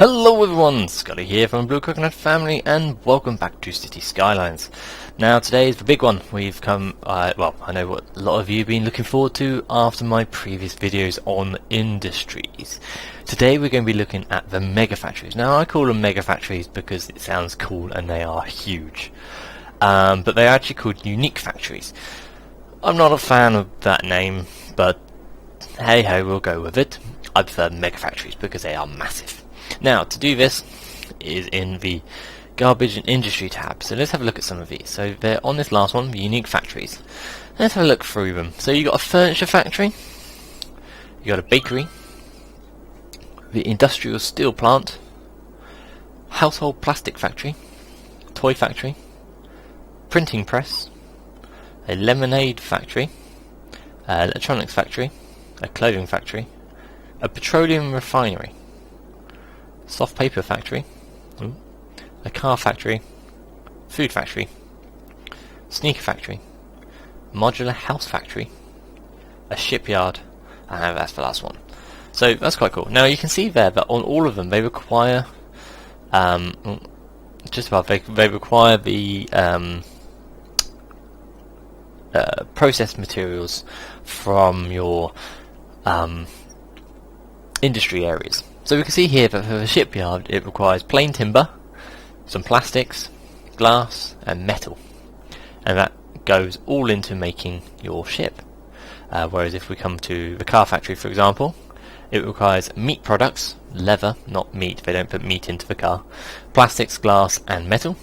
Hello everyone, Scotty here from Blue Coconut Family, and welcome back to City Skylines. Now today is the big one. We've come, well, I know what a lot of you have been looking forward to after my previous videos on industries. Today we're going to be looking at the mega factories. Now I call them mega factories because it sounds cool and they are huge. But they're actually called unique factories. I'm not a fan of that name, but hey ho, we'll go with it. I prefer mega factories because they are massive. Now, to do this is in the garbage and industry tab. So let's have a look at some of these. So they're on this last one, the unique factories. Let's have a look through them. So you got a furniture factory, you got a bakery, the industrial steel plant, household plastic factory, toy factory, printing press, a lemonade factory, electronics factory, a clothing factory, a petroleum refinery, soft paper factory, a car factory, food factory, sneaker factory, modular house factory, a shipyard, and that's the last one. So that's quite cool. Now you can see there that on all of them they require just above they require the processed materials from your industry areas. So we can see here that for the shipyard it requires plain timber, some plastics, glass and metal, and that goes all into making your ship. Whereas if we come to the car factory, for example, it requires meat products, leather, not meat, they don't put meat into the car, plastics, glass and metal,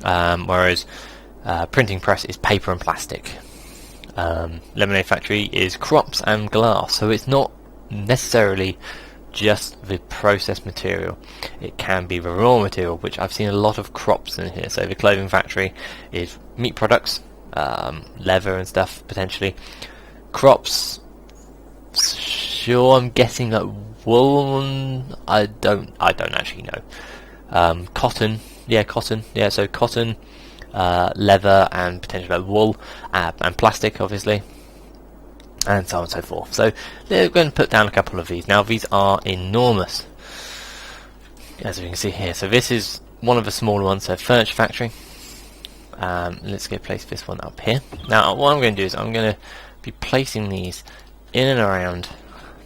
whereas printing press is paper and plastic. Lemonade factory is crops and glass, so it's not necessarily just the processed material, it can be the raw material, which I've seen a lot of crops in here. So the clothing factory is meat products, leather and stuff potentially, crops, sure, I'm guessing that wool, I don't actually know. Cotton, so cotton, leather and potentially wool, and plastic obviously, and so on and so forth. So they're going to put down a couple of these. Now these are enormous, as you can see here. So this is one of the smaller ones, so furniture factory. Let's go place this one up here. Now what I'm going to do is I'm going to be placing these in and around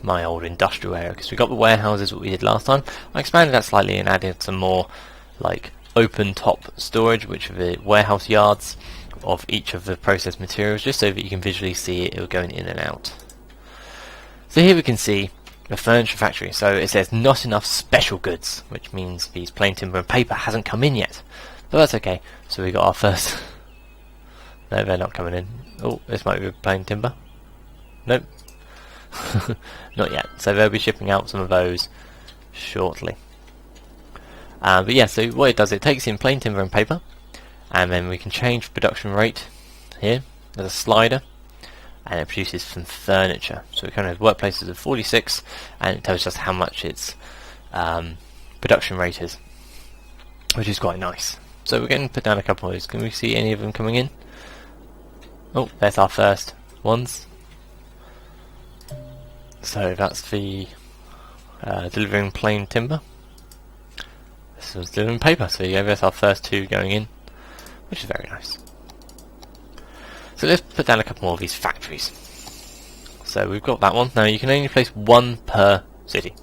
my old industrial area, because we got the warehouses what we did last time. I expanded that slightly and added some more like open top storage, which are the warehouse yards of each of the processed materials, just so that you can visually see it going in and out. So here we can see the furniture factory. So it says not enough special goods, which means these plain timber and paper hasn't come in yet, but that's okay. So we got our first no, they're not coming in. Oh, this might be plain timber. Nope. Not yet. So they'll be shipping out some of those shortly. But yeah, so what it does, it takes in plain timber and paper, and then we can change production rate here. There's a slider, and it produces some furniture. So we kind of have workplaces of 46, and it tells us how much its production rate is, which is quite nice. So we're going to put down a couple of those. Can we see any of them coming in? Oh, there's our first ones. So that's the delivering plain timber. This was delivering paper. So yeah, there's our first two going in, which is very nice. So let's put down a couple more of these factories. So we've got that one. Now you can only place one per city.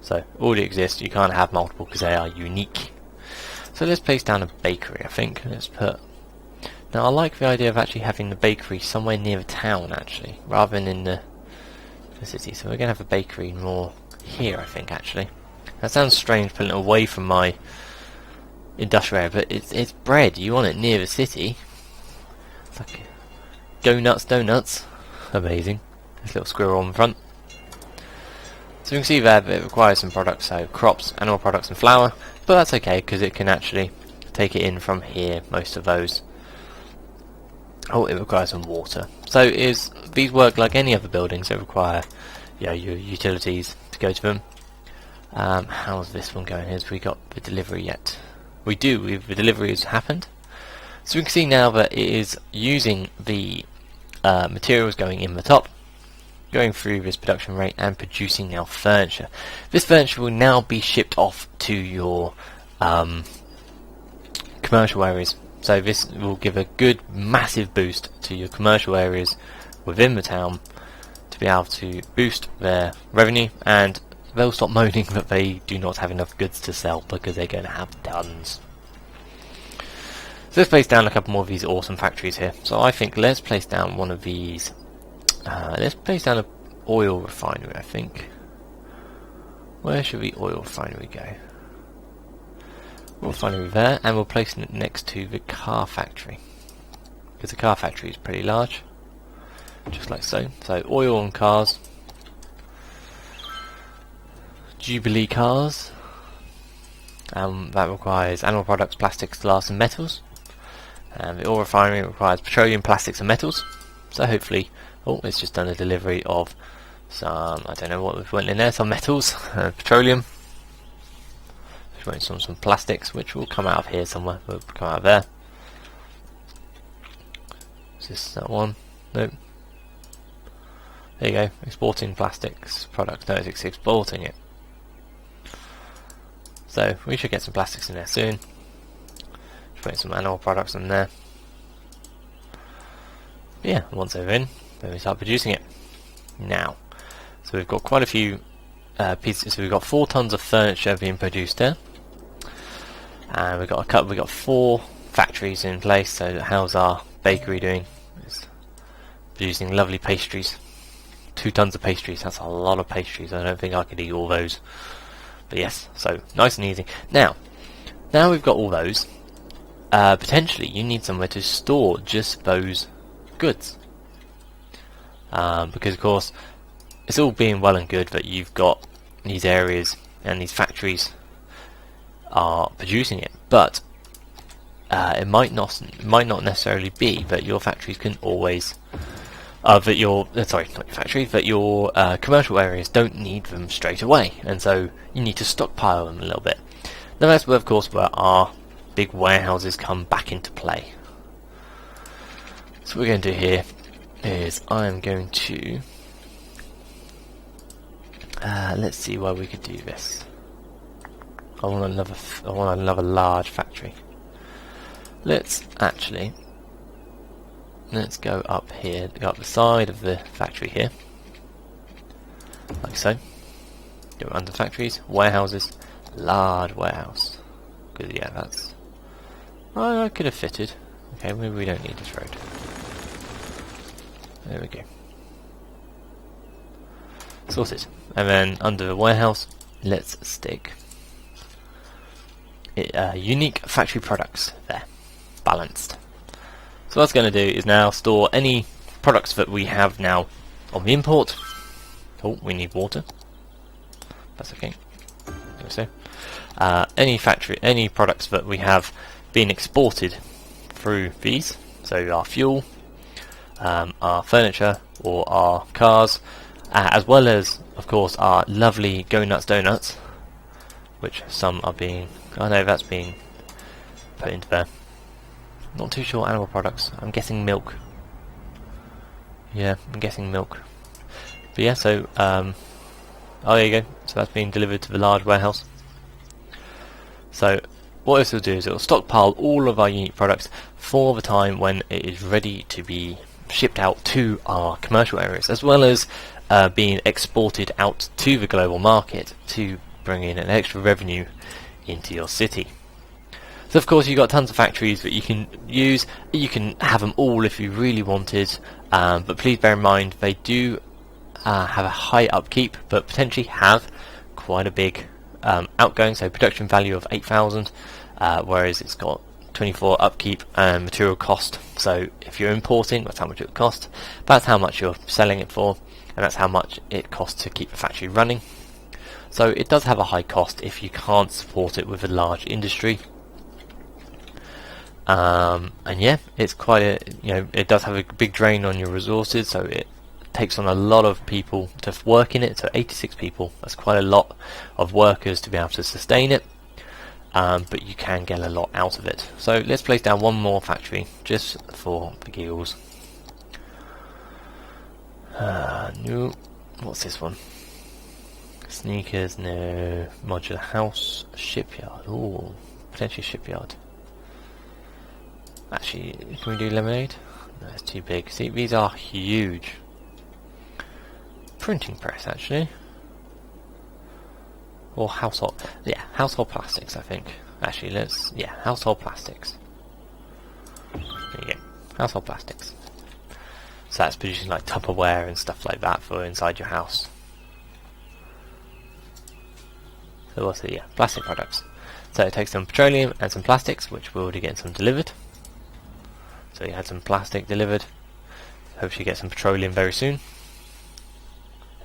So already exists, you can't have multiple because they are unique. So let's place down a bakery, I think. Let's put... Now I like the idea of actually having the bakery somewhere near the town actually, rather than in the city. So we're going to have a bakery more here, I think, actually. That sounds strange putting it away from my industrial area, but it's bread. You want it near the city. It's like go nuts donuts. Amazing. This little squirrel on the front. So you can see there that it requires some products, so crops, animal products and flour, but that's okay because it can actually take it in from here, most of those. Oh, it requires some water. So these work like any other buildings. They require your utilities to go to them. How's this one going? Has we got the delivery yet? We do. The delivery has happened. So we can see now that it is using the materials going in the top, going through this production rate and producing now furniture. This furniture will now be shipped off to your commercial areas. So this will give a good massive boost to your commercial areas within the town to be able to boost their revenue, and they'll stop moaning that they do not have enough goods to sell because they're going to have tons. So let's place down a couple more of these awesome factories here. So I think let's place down one of these. Let's place down an oil refinery, I think. Where should the oil refinery go? Oil refinery there, and we'll place it next to the car factory, because the car factory is pretty large, just like so. So oil and cars. Jubilee cars. That requires animal products, plastics, glass and metals. And the oil refinery requires petroleum, plastics and metals. So hopefully, oh, it's just done a delivery of some, I don't know what we've went in there, some metals, petroleum. We've went some plastics, which will come out of here somewhere, will come out of there. Is this that one? Nope. There you go, exporting plastics products. No, it's exporting it. So we should get some plastics in there soon. Put some animal products in there. But yeah, once they're in, then we start producing it. Now, so we've got quite a few pieces. So we've got 4 tons of furniture being produced there, and we've got 4 factories in place. So how's our bakery doing? It's producing lovely pastries. 2 tons of pastries. That's a lot of pastries. I don't think I could eat all those. But yes, so nice and easy. Now we've got all those. Potentially you need somewhere to store just those goods, because of course it's all being well and good that you've got these areas and these factories are producing it, but it might not necessarily be that your factories can always that your sorry, not your factory, that your commercial areas don't need them straight away, and so you need to stockpile them a little bit. Now that's where, of course, where our big warehouses come back into play. So what we're going to do here is I'm going to let's see where we could do this. I want another large factory. Let's go up here, go up the side of the factory here, like so. Go under factories, warehouses, large warehouse. Good, yeah, that's. I could have fitted. Okay, maybe we don't need this road. There we go. Sorted. And then under the warehouse, let's stick unique factory products there, balanced. So what it's going to do is now store any products that we have now on the import. Oh, we need water. That's okay. So, any products that we have being exported through these, so our fuel, our furniture or our cars, as well as of course our lovely Go Nuts donuts, which some are being, I know that's being put into there. Not too sure animal products. I'm guessing milk. Yeah, I'm guessing milk. But yeah, so oh, there you go. So that's being delivered to the large warehouse. So what this will do is it will stockpile all of our unique products for the time when it is ready to be shipped out to our commercial areas, as well as being exported out to the global market to bring in an extra revenue into your city. So of course you've got tons of factories that you can use. You can have them all if you really wanted, but please bear in mind they do have a high upkeep, but potentially have quite a big outgoing, so production value of 8,000, whereas it's got 24 upkeep and material cost. So if you're importing, that's how much it would cost, that's how much you're selling it for, and that's how much it costs to keep the factory running. So it does have a high cost if you can't support it with a large industry. And yeah, it's quite a, it does have a big drain on your resources, so it takes on a lot of people to work in it. So 86 people, that's quite a lot of workers to be able to sustain it, but you can get a lot out of it. So let's place down one more factory just for the giggles. No, What's this one? Sneakers, no. Modular house, shipyard. Ooh, potentially shipyard. Actually, can we do lemonade? No, it's too big. See, these are huge. Printing press, actually. Or household. Yeah, household plastics, I think. Actually, household plastics. There you go. Household plastics. So that's producing like Tupperware and stuff like that for inside your house. So what's it? Yeah, plastic products. So it takes some petroleum and some plastics, which we're already getting some delivered. So you had some plastic delivered. Hope you get some petroleum very soon.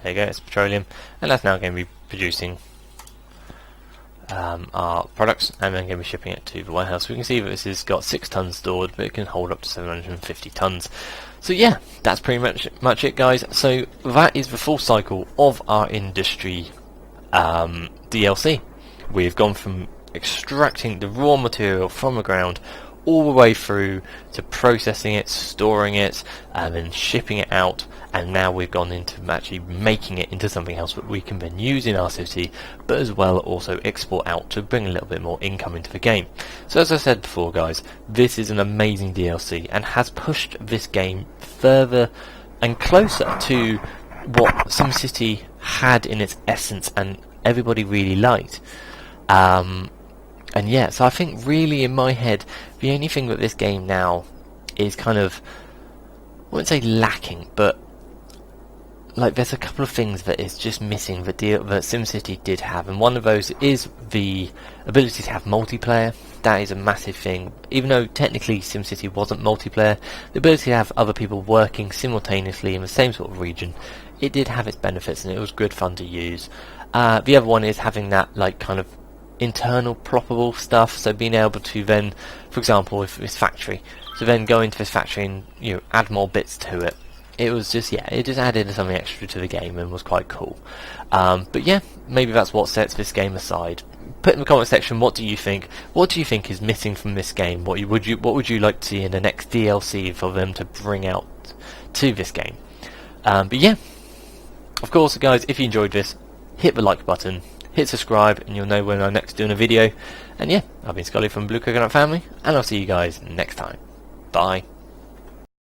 There you go, it's petroleum, and that's now going to be producing our products, and then going to be shipping it to the warehouse. We can see that this has got 6 tons stored, but it can hold up to 750 tons. So yeah, that's pretty much it, guys. So that is the full cycle of our industry DLC. We've gone from extracting the raw material from the ground all the way through to processing it, storing it, and then shipping it out, and now we've gone into actually making it into something else that we can then use in our city, but as well also export out to bring a little bit more income into the game. So as I said before, guys, this is an amazing DLC and has pushed this game further and closer to what Simcity had in its essence and everybody really liked. And yeah, so I think really in my head, the only thing that this game now is kind of, I wouldn't say lacking, but like there's a couple of things that is just missing that SimCity did have, and one of those is the ability to have multiplayer. That is a massive thing. Even though technically SimCity wasn't multiplayer, the ability to have other people working simultaneously in the same sort of region, it did have its benefits and it was good fun to use. The other one is having that like kind of internal ploppable stuff, so being able to then, for example, if this factory, so then go into this factory and add more bits to it. It was just, yeah, it just added something extra to the game and was quite cool. But yeah, maybe that's what sets this game aside. Put in the comment section, what do you think? What do you think is missing from this game? What would you like to see in the next DLC for them to bring out to this game? But yeah, of course, guys, if you enjoyed this, hit the like button, hit subscribe, and you'll know when I'm next doing a video. And yeah, I've been Scully from Blue Coconut Family, and I'll see you guys next time. Bye.